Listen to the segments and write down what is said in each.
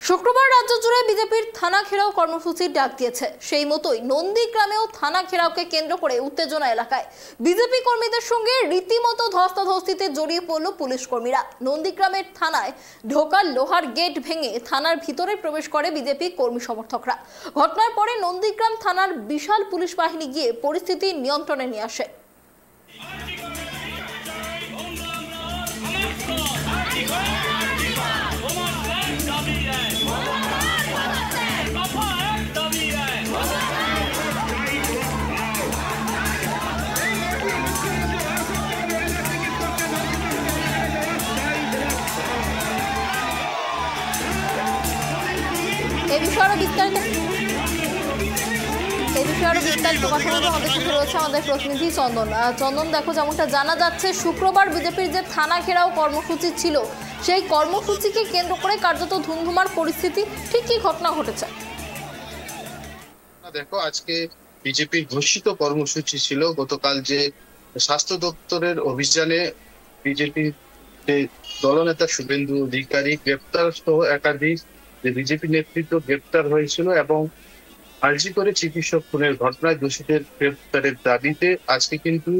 শুক্রবার রাজ্য জুড়ে বিজেপির থানা ঘেরাও কর্মসূচির ডাক দিয়েছে। সেই মতোই নন্দীগ্রামেও থানা ঘেরাওকে কেন্দ্র করে উত্তেজনা এলাকায়। বিজেপি কর্মীদের সঙ্গে রীতিমতো ধস্তাধস্তিতে জড়িয়ে পড়ল পুলিশ কর্মীরা। নন্দীগ্রামের থানায় ঢোকার লোহার গেট ভেঙে থানার ভিতরে প্রবেশ করে বিজেপি কর্মী সমর্থকরা। ঘটনার পরে নন্দীগ্রাম থানার বিশাল পুলিশ বাহিনী গিয়ে পরিস্থিতি নিয়ন্ত্রণে নিয়ে আসে। এই বিষয়ে বিস্তারিত কথা বলবো। আমাদের সাথে রয়েছে আমাদের প্রতিনিধি চন্দন। দেখো, যেমনটা জানা যাচ্ছে, শুক্রবার বিজেপির যে থানা ঘেরাও কর্মসূচি ছিল, সেই কর্মসূচিকে কেন্দ্র করে কার্যত ধুমধুমার পরিস্থিতি। ঠিক কি ঘটনা ঘটেছে? দেখো, আজকে বিজেপির ঘোষিত কর্মসূচি ছিল গতকাল যে স্বাস্থ্য দপ্তরের অভিযানে বিজেপির দলনেতা শুভেন্দু অধিকারী গ্রেপ্তার সহ একাধিক বিজেপি নেতৃত্ব গ্রেপ্তার হয়েছিল এবং আর্জি করে চিকিৎসক খুনের ঘটনায় দোষীদের গ্রেপ্তারের দাবিতে আজকে কিন্তু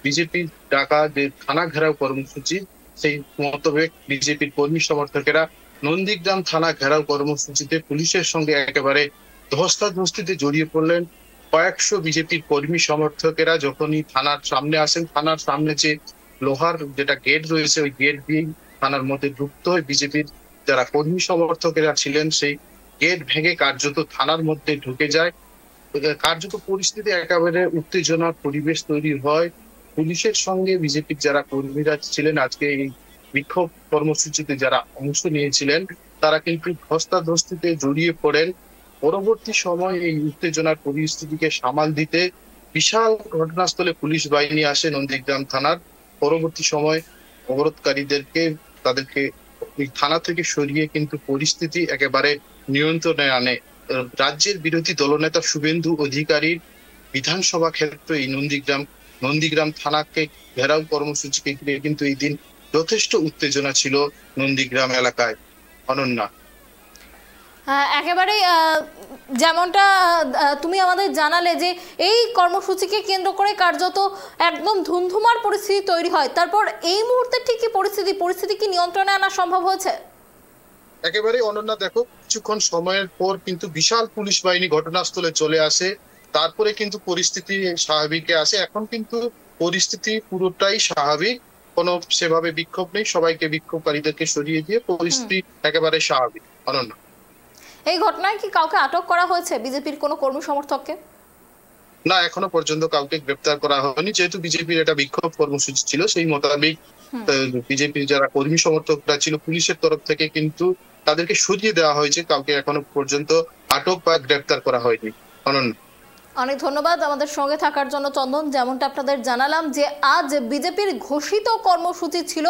বিজেপির ডাকা যে থানা ঘেরাও কর্মসূচি, সেই মোতাবেক বিজেপির কর্মী সমর্থকেরা নন্দীগ্রাম থানা ঘেরাও কর্মসূচিতে পুলিশের সঙ্গে একেবারে ধস্তাধস্তিতে জড়িয়ে পড়লেন। কয়েকশো বিজেপির কর্মী সমর্থকেরা যখনই থানার সামনে আসেন, থানার সামনে যে লোহার যেটা গেট রয়েছে, ওই গেট দিয়ে থানার মধ্যে ঢুকতে হয়। বিজেপির যারা কর্মী সমর্থকেরা ছিলেন সেই গেট ভেঙে কার্যত থানার মধ্যে ঢুকে যায়। কার্যত পরিস্থিতি একেবারে উত্তেজনার পরিবেশ তৈরি হয়। পুলিশের সঙ্গে বিজেপির যারা কর্মীরা ছিলেন আজকে এই বিক্ষোভ কর্মসূচিতে যারা অংশ নিয়েছিলেন, তারা কিন্তু ধস্তাধস্তিতে জড়িয়ে পড়েন। পরবর্তী সময় এই উত্তেজনার পরিস্থিতিকে সামাল দিতে বিশাল ঘটনাস্থলে পুলিশ বাহিনী আসে নন্দীগ্রাম থানার। পরবর্তী সময় অবরোধকারীদেরকে তাদেরকে থানা থেকে সরিয়ে কিন্তু পরিস্থিতি একেবারে নিয়ন্ত্রণে আনে। রাজ্যের বিরোধী দলনেতা শুভেন্দু অধিকারীর বিধানসভা ক্ষেত্র এই নন্দীগ্রাম থানাকে ঘেরাও কর্মসূচিকে ঘিরে কিন্তু এই দিন যথেষ্ট উত্তেজনা ছিল নন্দীগ্রাম এলাকায়। অনন্যা, একেবারে যেমনটা তুমি আমাদের জানালে যে এই কর্মসূচিকে কেন্দ্র করে কার্যত একদম ধুমধুমার পরিস্থিতি তৈরি হয়, তারপর এই মুহূর্তে ঠিক কি পরিস্থিতি কি নিয়ন্ত্রণে আনা সম্ভব হয়েছে? একেবারে অনন্যা, দেখো, কিছুক্ষণ সময়ের পর কিন্তু বিশাল পুলিশ বাহিনী ঘটনাস্থলে চলে আসে, তারপরে কিন্তু পরিস্থিতি স্বাভাবিকে আসে। এখন কিন্তু পরিস্থিতি পুরোটাই স্বাভাবিক, কোনো সেভাবে বিক্ষোভ নেই। সবাইকে বিক্ষোভকারীদেরকে সরিয়ে দিয়ে পরিস্থিতি একেবারে স্বাভাবিক। অনন্যা, এই ঘটনায় কি কাউকে আটক করা হয়েছে বিজেপির কোনো কর্মী সমর্থককে? না, এখনো পর্যন্ত কাউকে গ্রেপ্তার করা হয়নি। যেহেতু বিজেপির এটা বিক্ষোভ কর্মসূচি ছিল, সেই মোতাবেক বিজেপির যারা কর্মী সমর্থকরা ছিল পুলিশের তরফ থেকে কিন্তু তাদেরকে সরিয়ে দেওয়া হয়েছে। কাউকে এখনো পর্যন্ত আটক বা গ্রেপ্তার করা হয়নি। অনন্য, অনেক ধন্যবাদ আমাদের সঙ্গে থাকার জন্য চন্দন। যেমনটা আপনাদের জানালাম যে আজ বিজেপির ঘোষিত কর্মসূচি ছিল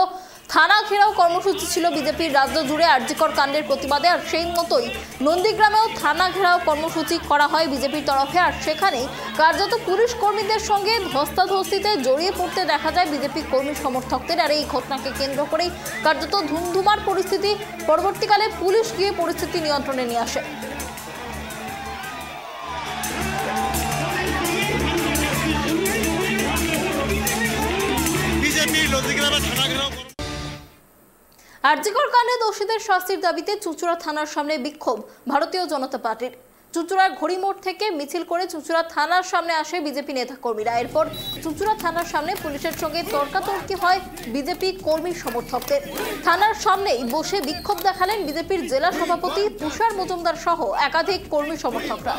থানা ঘেরাও কর্মসূচি ছিল বিজেপির রাজ্য জুড়ে আরজিকর কাণ্ডের প্রতিবাদে, আর সেই মতোই নন্দীগ্রামেও থানা ঘেরাও কর্মসূচি করা হয় বিজেপির তরফে। আর সেখানে কার্যত পুলিশ কর্মীদের সঙ্গে ধস্তাধস্তিতে জড়িয়ে পড়তে দেখা যায় বিজেপি কর্মী সমর্থকদের। আর এই ঘটনাকে কেন্দ্র করেই কার্যত ধুমধুমার পরিস্থিতি। পরবর্তীকালে পুলিশ গিয়ে পরিস্থিতি নিয়ন্ত্রণে নিয়ে আসে। আরজিকর কাণ্ডে দোষীদের শাস্তির দাবিতে চুঁচুড়া থানার সামনে বিক্ষোভ ভারতীয় জনতা পার্টির। চুঁচুড়ার ঘড়িমোড় থেকে মিছিল করে চুঁচুড়া থানার সামনে আসে বিজেপি নেতাকর্মীরা। এরপর চুঁচুড়া থানার সামনে পুলিশের সঙ্গে তর্কাতর্কি হয় বিজেপি কর্মী সমর্থকদের। থানার সামনেই বসে বিক্ষোভ দেখালেন বিজেপির জেলা সভাপতি তুষার মজুমদার সহ একাধিক কর্মী সমর্থকরা।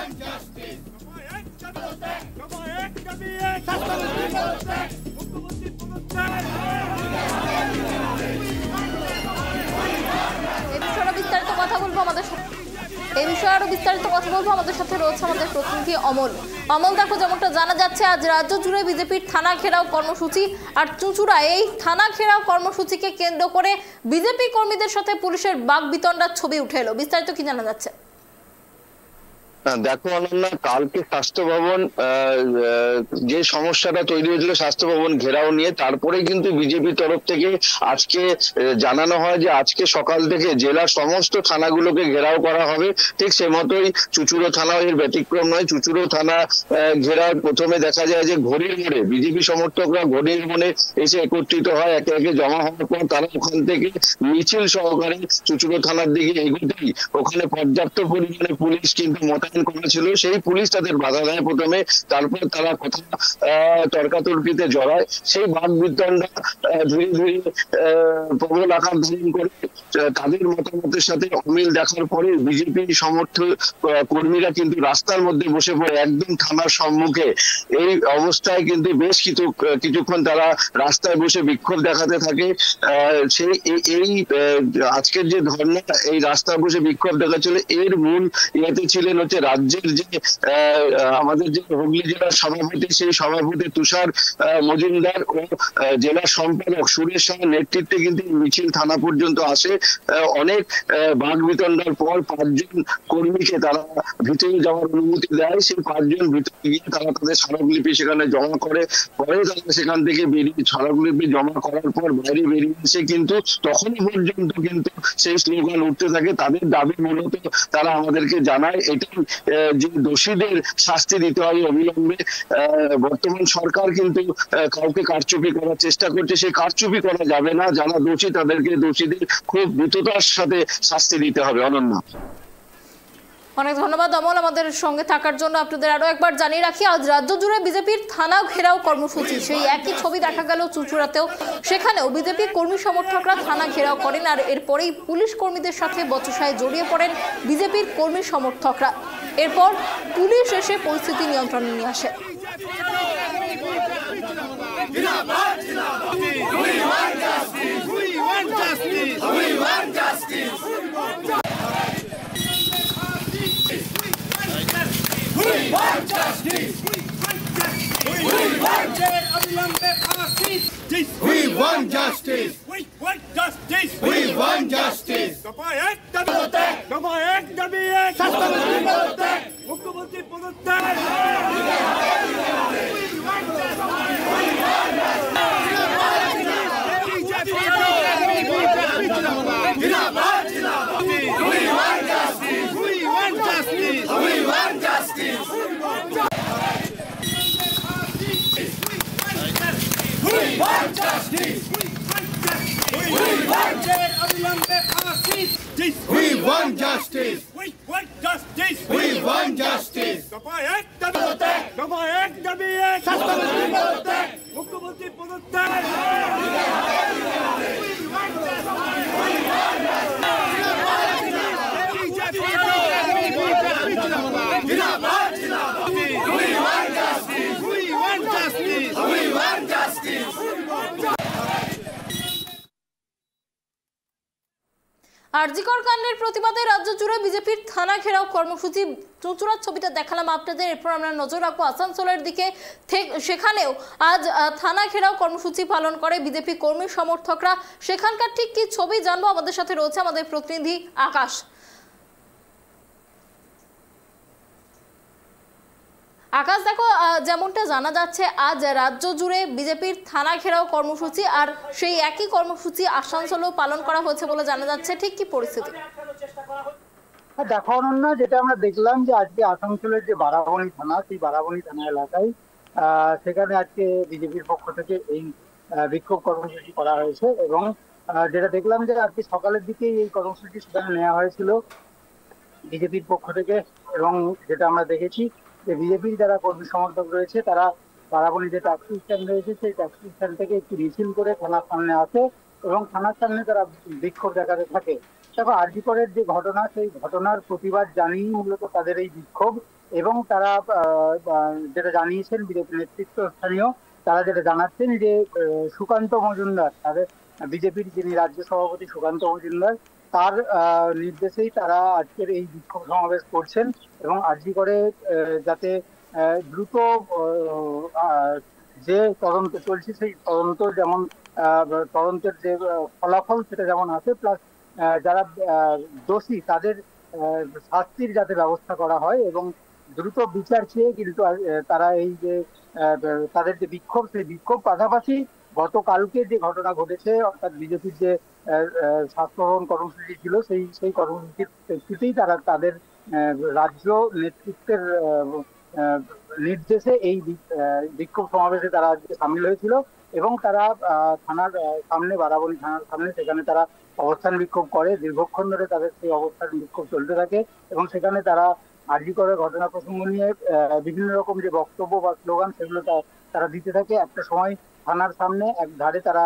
এই বিষয়ে আরো বিস্তারিত কথা বলবো। আমাদের সাথে রয়েছে আমাদের প্রতিনিধি অমল। দেখো, যেমনটা জানা যাচ্ছে আজ রাজ্য জুড়ে বিজেপির থানা ঘেরাও কর্মসূচি, আর চুঁচুড়ায় এই থানা ঘেরাও কর্মসূচিকে কেন্দ্র করে বিজেপি কর্মীদের সাথে পুলিশের বাকবিতণ্ডার ছবি উঠে এলো। বিস্তারিত কি জানা যাচ্ছে? দেখো অনন্যা, কালকে স্বাস্থ্য ভবন যে সমস্যাটা তৈরি হয়েছিল স্বাস্থ্য ভবন ঘেরাও নিয়ে, তারপরে কিন্তু বিজেপির তরফ থেকে আজকে জানানো হয় যে আজকে সকাল থেকে জেলার সমস্ত থানাগুলোকে ঘেরাও করা হবে। ঠিক সে মতোই চুঁচুড়ো থানাও এর ব্যতিক্রম নয়। চুঁচুড়ো থানা ঘেরাও প্রথমে দেখা যায় যে ঘড়ির মোড়ে বিজেপি সমর্থকরা ঘড়ির মোড়ে এসে একত্রিত হয়, একে একে জমা হওয়ার পর তারা ওখান থেকে মিছিল সহকারে চুঁচুড়ো থানার দিকে এগোতেই ওখানে পর্যাপ্ত পরিমাণে পুলিশ কিন্তু মোতায়েন করেছিল। সেই পুলিশ তাদের বাধা দেয় প্রথমে, তারপর তারা কথা তর্কাতর্কিতে জড়ায়। সেই বাকবিতণ্ডা ধীরে ধীরে প্রবল আকার ধারণ করে। তাদের মতামতের সাথে অমিল দেখার পরে বিজেপি সমর্থক কর্মীরা কিন্তু রাস্তার মধ্যে বসে পড়ে একদম থানার সম্মুখে। এই অবস্থায় কিন্তু বেশ কিছুক্ষণ তারা রাস্তায় বসে বিক্ষোভ দেখাতে থাকে। সেই এই আজকের যে ধর্ণা, এই রাস্তায় বসে বিক্ষোভ দেখাচ্ছিল, এর মূল ইয়েতে ছিলেন হচ্ছে রাজ্যের যে আমাদের যে হুগলি জেলার সভাপতি, সেই সভাপতি তুষার মজুমদার ও জেলা সম্পাদক সুরেশ শাহের নেতৃত্বে কিন্তু মিছিল থানা পর্যন্ত আসে। অনেক বাকবিতণ্ডার পর 5 জন কর্মীকে তারা ভিতরে যাওয়ার অনুমতি দেয়। সেই 5 জন ভিতরে গিয়ে তারা তাদের স্মারকলিপি সেখানে জমা করে। পরে তারা সেখান থেকে বেরিয়ে স্মারকলিপি জমা করার পর বাইরে বেরিয়ে এসে কিন্তু তখনই পর্যন্ত কিন্তু সেই স্লোগান উঠতে থাকে। তাদের দাবি মূলত তারা আমাদেরকে জানায় এটাই যে দোষীদের শাস্তি দিতে হবে অবিলম্বে। বর্তমান সরকার কিন্তু কাউকে কারচুপি করার চেষ্টা করছে, সেই কারচুপি করা যাবে না। যারা দোষী তাদেরকে দোষীদের খুব দ্রুততার সাথে শাস্তি দিতে হবে। অনন্যা, অনেক ধন্যবাদ অমল আমাদের সঙ্গে থাকার জন্য। আপনাদের আরো একবার জানিয়ে রাখি, আজ রাজ্য জুড়ে বিজেপির থানা ঘেরাও কর্মসূচি। সেই একই ছবি দেখা গেল চুঁচুড়াতেও। সেখানেও বিজেপি কর্মী সমর্থকরা থানা ঘেরাও করেন, আর এরপরেই পুলিশ কর্মীদের সাথে বচসায় জড়িয়ে পড়েন বিজেপির কর্মী সমর্থকরা। এরপর পুলিশ এসে পরিস্থিতি নিয়ন্ত্রণে নিয়ে আসে। We want justice. We want justice. We want justice. We want justice. We want justice. দফা এক দাবি এক শাস্ত্রমন্ত্রী পদত্যাগ, মুখ্যমন্ত্রী পদত্যাগ। We want justice. We want justice. We want justice. দফা এক দাবি এক শাস্ত্রমন্ত্রী পদত্যাগ, মুখ্যমন্ত্রী পদত্যাগ। আরজিকর কাণ্ডের প্রতিবাদে রাজ্য জুড়ে বিজেপির থানা ঘেরাও কর্মসূচি। চুঁচুড়ার ছবিটা দেখালাম আপনাদের, এরপর আমরা নজর রাখবো আসানসোলের দিকে। সেখানেও আজ থানা ঘেরাও কর্মসূচি পালন করে বিজেপি কর্মী সমর্থকরা। সেখানকার ঠিক কি ছবি জানবো, আমাদের সাথে রয়েছে আমাদের প্রতিনিধি আকাশ। আকাশ, দেখো যেমনটা জানা যাচ্ছে আজ রাজ্য জুড়ে বিজেপির থানা ঘেরাও কর্মসূচি, আর সেই একই কর্মসূচি আসানসোলেও পালন করা হয়েছে বলে জানা যাচ্ছে। ঠিক কি পরিস্থিতি? দেখো অনন্যা, যেটা আমরা দেখলাম যে আজকে আসানসোলের যে বারাবণী থানা, সেই বারাবণী থানা এলাকায় সেখানে আজকে বিজেপির পক্ষ থেকে এই বিক্ষোভ কর্মসূচি করা হয়েছে। এবং যেটা দেখলাম যে আজকে সকালের দিকেই এই কর্মসূচি সেখানে নেওয়া হয়েছিল বিজেপির পক্ষ থেকে। এবং যেটা আমরা দেখেছি যে বিজেপির যারা কর্মী সমর্থক রয়েছে তারা বারাবণী যে ট্যাক্সি স্ট্যান্ড রয়েছে সেই ট্যাক্সি স্ট্যান্ড থেকে একটু মিছিল করে থানার সামনে আসে এবং থানার সামনে তারা বিক্ষোভ দেখাতে থাকে। দেখো, আরজিকরের যে ঘটনা, সেই ঘটনার প্রতিবাদ জানিয়েই মূলত তাদের এই বিক্ষোভ। এবং তারা যেটা জানিয়েছেন বিজেপি নেতৃত্বস্থানীয়, তারা যেটা জানাচ্ছেন যে সুকান্ত মজুমদার, তাদের বিজেপির যিনি রাজ্য সভাপতি সুকান্ত মজুমদার, তার নির্দেশেই তারা আজকের এই বিক্ষোভ সমাবেশ করছেন। এবং আরজিকরে যাতে দ্রুত যে তদন্ত চলছে সেই তদন্ত যেমন তদন্তের যে ফলাফল সেটা যেমন আসে, প্লাস যারা দোষী তাদের শাস্তির যাতে ব্যবস্থা করা হয় এবং দ্রুত বিচার চেয়ে কিন্তু তারা এই যে তাদের যে বিক্ষোভ, সেই বিক্ষোভ পাশাপাশি গতকালকে যে ঘটনা ঘটেছে অর্থাৎ বিজেপির যে স্বাস্থ্য ভবন কর্মসূচি ছিল সেই কর্মসূচির প্রেক্ষিতেই তারা তাদের রাজ্য নেতৃত্বের নির্দেশে এই বিক্ষোভ সমাবেশে তারা আজকে সামিল হয়েছিল এবং তারা থানার সামনে, বারাবণী থানার সামনে, সেখানে তারা অবস্থান বিক্ষোভ করে। দীর্ঘক্ষণ ধরে তাদের সেই অবস্থান বিক্ষোভ চলতে থাকে এবং সেখানে তারা আরজি করের ঘটনা প্রসঙ্গ নিয়ে বিভিন্ন রকম যে বক্তব্য বা স্লোগান সেগুলো তারা দিতে থাকে। একটা সময় থানার সামনে এক ধারে তারা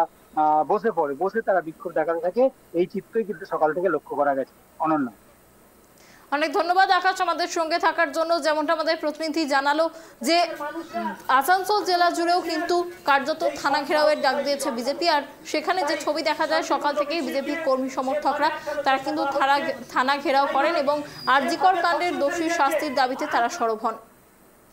বসে তারা বিক্ষোভ দেখাতে থাকে। এই চিত্রই কিন্তু সকাল থেকে লক্ষ্য করা গেছে। অনন্যা, অনেক ধন্যবাদ আকাশ আমাদের সঙ্গে থাকার জন্য। যেমনটা আমাদের প্রতিনিধি জানালো যে আসানসোল জেলা জুড়েও কিন্তু কার্যত থানা ঘেরাওয়ের ডাক দিয়েছে বিজেপি, আর সেখানে যে ছবি দেখা যায় সকাল থেকেই বিজেপির কর্মী সমর্থকরা তারা কিন্তু থানা ঘেরাও করেন এবং আরজিকর কাণ্ডের দোষী শাস্তির দাবিতে তারা সরব হন।